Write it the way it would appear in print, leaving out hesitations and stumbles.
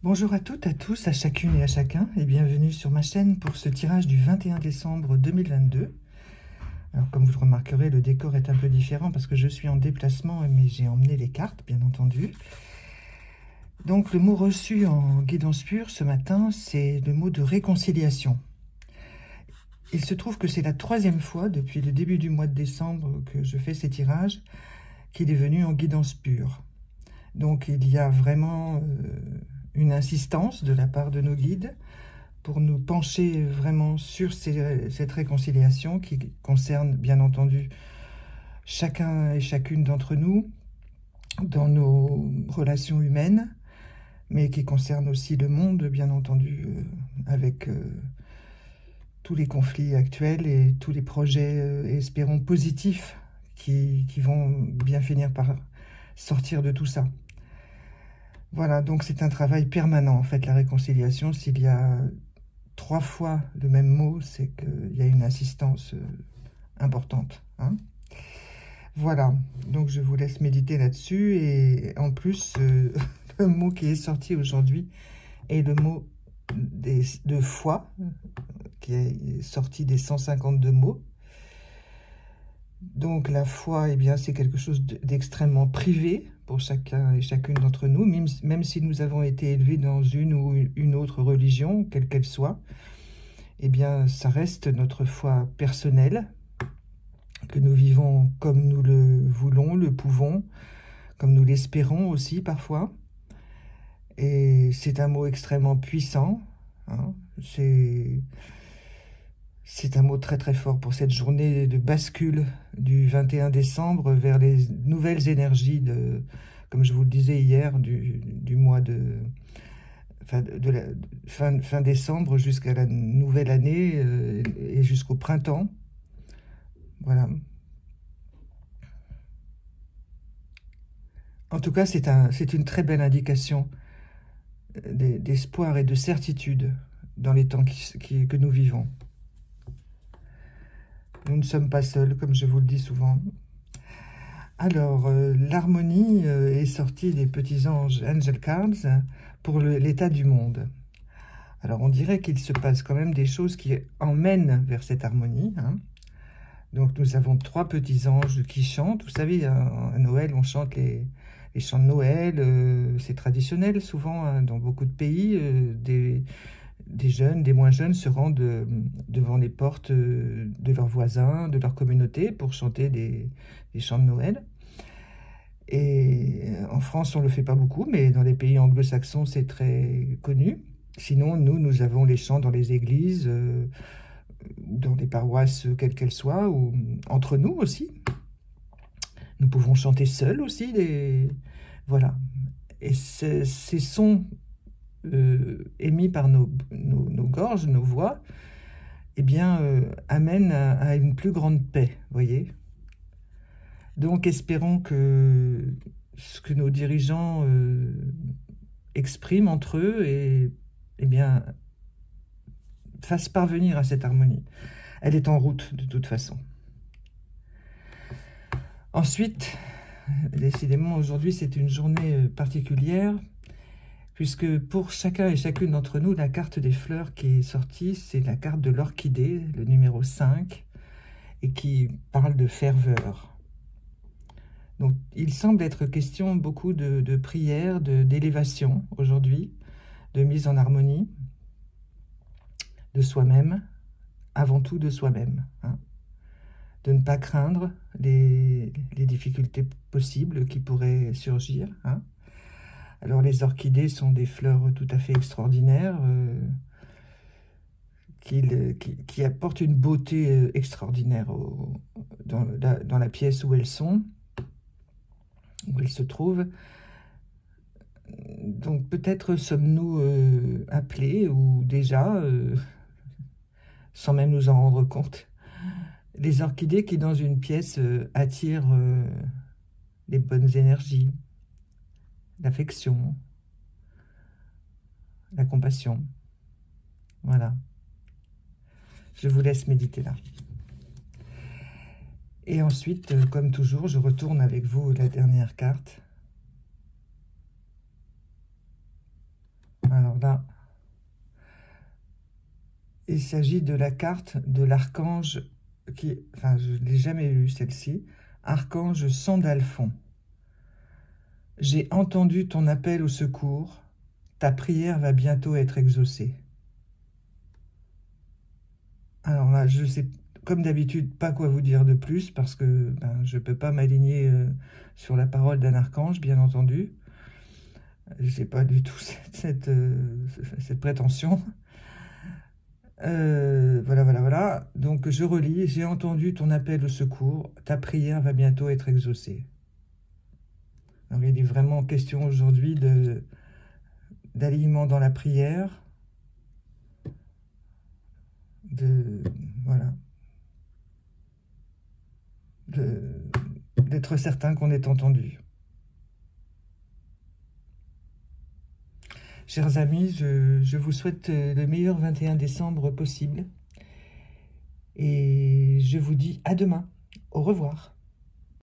Bonjour à toutes, à tous, à chacune et à chacun, et bienvenue sur ma chaîne pour ce tirage du 21 décembre 2022. Alors comme vous le remarquerez, le décor est un peu différent parce que je suis en déplacement, mais j'ai emmené les cartes, bien entendu. Donc le mot reçu en guidance pure ce matin, c'est le mot de réconciliation. Il se trouve que c'est la troisième fois depuis le début du mois de décembre que je fais ces tirages qu'il est venu en guidance pure. Donc il y a vraiment une insistance de la part de nos guides pour nous pencher vraiment sur cette réconciliation qui concerne bien entendu chacun et chacune d'entre nous dans nos relations humaines, mais qui concerne aussi le monde, bien entendu, avec tous les conflits actuels et tous les projets, espérons, positifs qui vont bien finir par sortir de tout ça. Voilà, donc c'est un travail permanent, en fait, la réconciliation. S'il y a 3 fois le même mot, c'est qu'il y a une insistance importante. Hein. Voilà, donc je vous laisse méditer là-dessus. Et en plus, le mot qui est sorti aujourd'hui est le mot de foi, qui est sorti des 152 mots. Donc la foi, eh bien, c'est quelque chose d'extrêmement privé pour chacun et chacune d'entre nous, même si nous avons été élevés dans une ou une autre religion, quelle qu'elle soit, eh bien, ça reste notre foi personnelle, que nous vivons comme nous le voulons, le pouvons, comme nous l'espérons aussi parfois. Et c'est un mot extrêmement puissant, hein. C'est un mot très très fort pour cette journée de bascule du 21 décembre vers les nouvelles énergies, comme je vous le disais hier, du mois fin décembre jusqu'à la nouvelle année et jusqu'au printemps. Voilà. En tout cas, c'est une très belle indication d'espoir et de certitude dans les temps que nous vivons. Nous ne sommes pas seuls, comme je vous le dis souvent. Alors, l'harmonie est sortie des petits anges Angel Cards pour l'état du monde. Alors, on dirait qu'il se passe quand même des choses qui emmènent vers cette harmonie. Hein. Donc, nous avons 3 petits anges qui chantent. Vous savez, à Noël, on chante les chants de Noël. C'est traditionnel, souvent, hein, dans beaucoup de pays. Des jeunes, des moins jeunes se rendent devant les portes de leurs voisins, de leur communauté, pour chanter des chants de Noël. Et en France, on ne le fait pas beaucoup, mais dans les pays anglo-saxons, c'est très connu. Sinon, nous avons les chants dans les églises, dans les paroisses, quelles qu'elles soient, ou entre nous aussi. Nous pouvons chanter seuls aussi. Voilà. Et ces sons émis par nos gorges, nos voix, eh bien, amènent à une plus grande paix, voyez. Donc, espérons que ce que nos dirigeants expriment entre eux eh bien, fasse parvenir à cette harmonie. Elle est en route, de toute façon. Ensuite, décidément, aujourd'hui, c'est une journée particulière, puisque pour chacun et chacune d'entre nous, la carte des fleurs qui est sortie, c'est la carte de l'orchidée, le numéro 5, et qui parle de ferveur. Donc, il semble être question beaucoup de prières, d'élévation aujourd'hui, de mise en harmonie, de soi-même, avant tout de soi-même. Hein. De ne pas craindre les difficultés possibles qui pourraient surgir. Hein. Alors, les orchidées sont des fleurs tout à fait extraordinaires qui apportent une beauté extraordinaire dans la pièce où elles sont, où elles se trouvent. Donc, peut-être sommes-nous appelés, ou déjà, sans même nous en rendre compte, les orchidées qui, dans une pièce, attirent les bonnes énergies, l'affection, la compassion. Voilà. Je vous laisse méditer là. Et ensuite, comme toujours, je retourne avec vous la dernière carte. Alors là, il s'agit de la carte de l'archange qui... Enfin, je ne l'ai jamais vue, celle-ci. Archange Sandalphon. J'ai entendu ton appel au secours. Ta prière va bientôt être exaucée. Alors là, je sais, comme d'habitude, pas quoi vous dire de plus, parce que je ne peux pas m'aligner sur la parole d'un archange, bien entendu. Je n'ai pas du tout cette prétention. Voilà. Donc, je relis. J'ai entendu ton appel au secours. Ta prière va bientôt être exaucée. Alors, il est vraiment question aujourd'hui d'alignement dans la prière. Voilà. D'être certain qu'on est entendu. Chers amis, je vous souhaite le meilleur 21 décembre possible. Et je vous dis à demain. Au revoir.